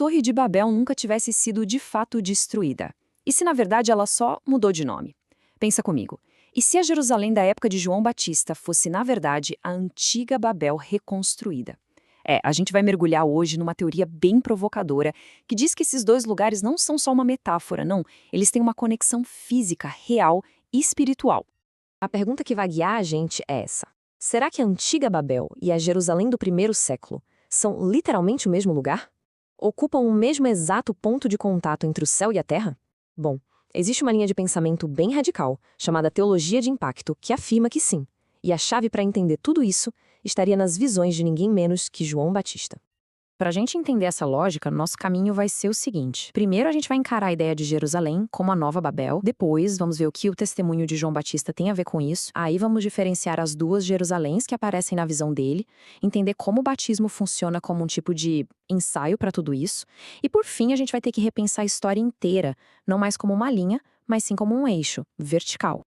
Torre de Babel nunca tivesse sido de fato destruída? E se na verdade ela só mudou de nome? Pensa comigo. E se a Jerusalém da época de João Batista fosse na verdade a antiga Babel reconstruída? A gente vai mergulhar hoje numa teoria bem provocadora que diz que esses dois lugares não são só uma metáfora, não. Eles têm uma conexão física, real e espiritual. A pergunta que vai guiar a gente é essa. Será que a antiga Babel e a Jerusalém do primeiro século são literalmente o mesmo lugar? Ocupam o mesmo exato ponto de contato entre o céu e a terra? Bom, existe uma linha de pensamento bem radical, chamada teologia de impacto, que afirma que sim. E a chave para entender tudo isso estaria nas visões de ninguém menos que João Batista. Para a gente entender essa lógica, nosso caminho vai ser o seguinte. Primeiro, a gente vai encarar a ideia de Jerusalém como a nova Babel. Depois, vamos ver o que o testemunho de João Batista tem a ver com isso. Aí vamos diferenciar as duas Jerusaléns que aparecem na visão dele, entender como o batismo funciona como um tipo de ensaio para tudo isso. E por fim, a gente vai ter que repensar a história inteira, não mais como uma linha, mas sim como um eixo, vertical.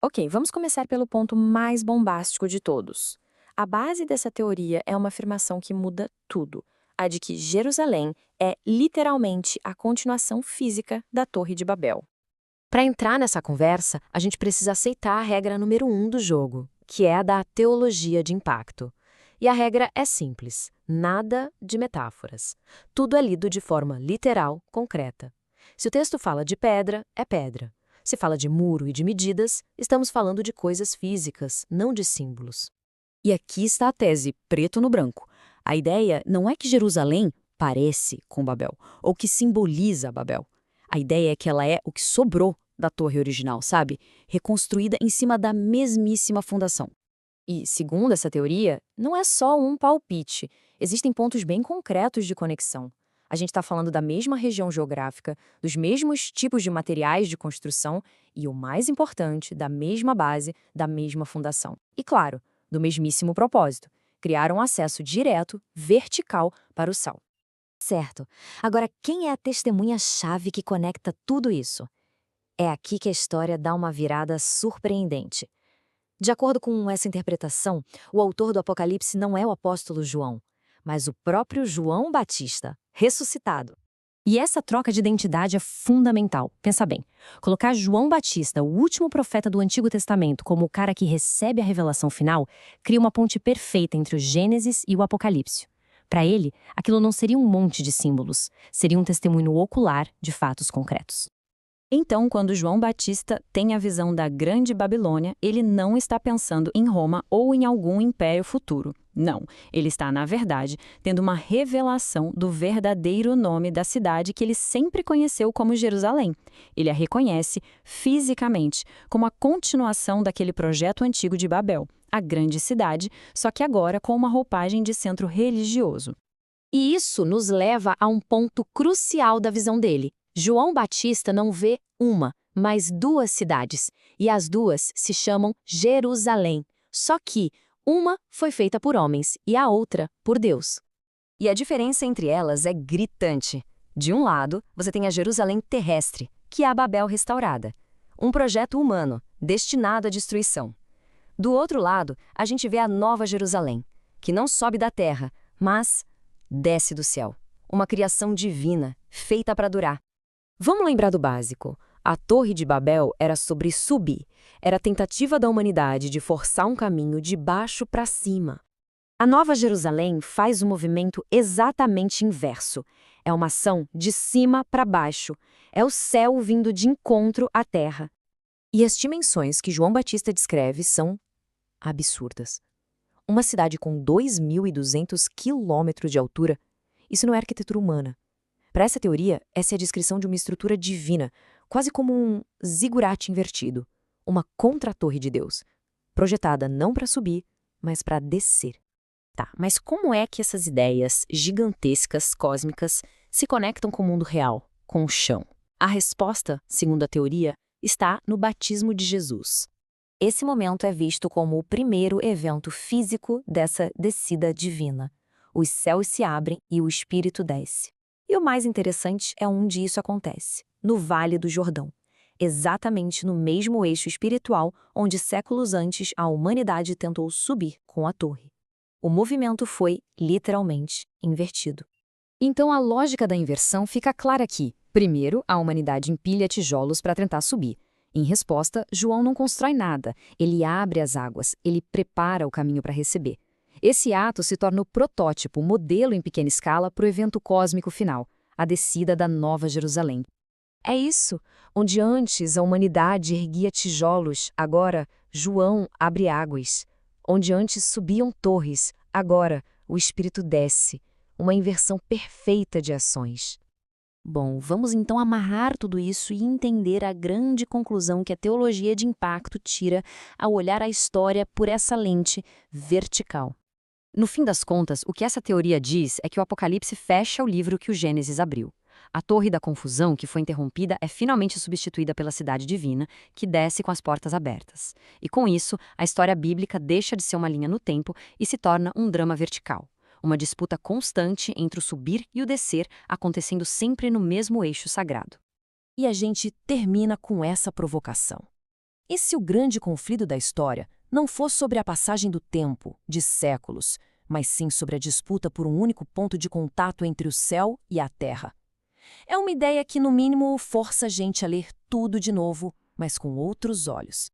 Ok, vamos começar pelo ponto mais bombástico de todos. A base dessa teoria é uma afirmação que muda tudo. A de que Jerusalém é literalmente a continuação física da Torre de Babel. Para entrar nessa conversa, a gente precisa aceitar a regra número 1 do jogo, que é a da teologia de impacto. E a regra é simples, nada de metáforas. Tudo é lido de forma literal, concreta. Se o texto fala de pedra, é pedra. Se fala de muro e de medidas, estamos falando de coisas físicas, não de símbolos. E aqui está a tese, preto no branco. A ideia não é que Jerusalém parece com Babel, ou que simboliza Babel. A ideia é que ela é o que sobrou da torre original, sabe? Reconstruída em cima da mesmíssima fundação. E, segundo essa teoria, não é só um palpite. Existem pontos bem concretos de conexão. A gente está falando da mesma região geográfica, dos mesmos tipos de materiais de construção e, o mais importante, da mesma base, da mesma fundação. E, claro, do mesmíssimo propósito. Criar um acesso direto, vertical, para o céu. Certo. Agora, quem é a testemunha-chave que conecta tudo isso? É aqui que a história dá uma virada surpreendente. De acordo com essa interpretação, o autor do Apocalipse não é o apóstolo João, mas o próprio João Batista, ressuscitado. E essa troca de identidade é fundamental. Pensa bem, colocar João Batista, o último profeta do Antigo Testamento, como o cara que recebe a revelação final, cria uma ponte perfeita entre o Gênesis e o Apocalipse. Para ele, aquilo não seria um monte de símbolos, seria um testemunho ocular de fatos concretos. Então, quando João Batista tem a visão da Grande Babilônia, ele não está pensando em Roma ou em algum império futuro. Não, ele está, na verdade, tendo uma revelação do verdadeiro nome da cidade que ele sempre conheceu como Jerusalém. Ele a reconhece fisicamente como a continuação daquele projeto antigo de Babel, a grande cidade, só que agora com uma roupagem de centro religioso. E isso nos leva a um ponto crucial da visão dele. João Batista não vê uma, mas duas cidades, e as duas se chamam Jerusalém. Só que uma foi feita por homens e a outra por Deus. E a diferença entre elas é gritante. De um lado, você tem a Jerusalém terrestre, que é a Babel restaurada, um projeto humano, destinado à destruição. Do outro lado, a gente vê a Nova Jerusalém, que não sobe da terra, mas desce do céu. Uma criação divina, feita para durar. Vamos lembrar do básico. A Torre de Babel era sobre subir. Era a tentativa da humanidade de forçar um caminho de baixo para cima. A Nova Jerusalém faz o movimento exatamente inverso. É uma ação de cima para baixo. É o céu vindo de encontro à terra. E as dimensões que João Batista descreve são absurdas. Uma cidade com 2.200 quilômetros de altura, isso não é arquitetura humana. Para essa teoria, essa é a descrição de uma estrutura divina, quase como um zigurate invertido, uma contratorre de Deus, projetada não para subir, mas para descer. Tá, mas como é que essas ideias gigantescas, cósmicas, se conectam com o mundo real, com o chão? A resposta, segundo a teoria, está no batismo de Jesus. Esse momento é visto como o primeiro evento físico dessa descida divina. Os céus se abrem e o Espírito desce. E o mais interessante é onde isso acontece, no Vale do Jordão, exatamente no mesmo eixo espiritual onde séculos antes a humanidade tentou subir com a torre. O movimento foi, literalmente, invertido. Então a lógica da inversão fica clara aqui. Primeiro, a humanidade empilha tijolos para tentar subir. Em resposta, João não constrói nada, ele abre as águas, ele prepara o caminho para receber. Esse ato se torna o protótipo, o modelo em pequena escala para o evento cósmico final, a descida da Nova Jerusalém. É isso, onde antes a humanidade erguia tijolos, agora João abre águas. Onde antes subiam torres, agora o Espírito desce, uma inversão perfeita de ações. Bom, vamos então amarrar tudo isso e entender a grande conclusão que a teologia de impacto tira ao olhar a história por essa lente vertical. No fim das contas, o que essa teoria diz é que o Apocalipse fecha o livro que o Gênesis abriu. A Torre da Confusão, que foi interrompida, é finalmente substituída pela Cidade Divina, que desce com as portas abertas. E com isso, a história bíblica deixa de ser uma linha no tempo e se torna um drama vertical. Uma disputa constante entre o subir e o descer, acontecendo sempre no mesmo eixo sagrado. E a gente termina com essa provocação. E se o grande conflito da história não for sobre a passagem do tempo, de séculos, mas sim sobre a disputa por um único ponto de contato entre o céu e a terra? É uma ideia que, no mínimo, força a gente a ler tudo de novo, mas com outros olhos.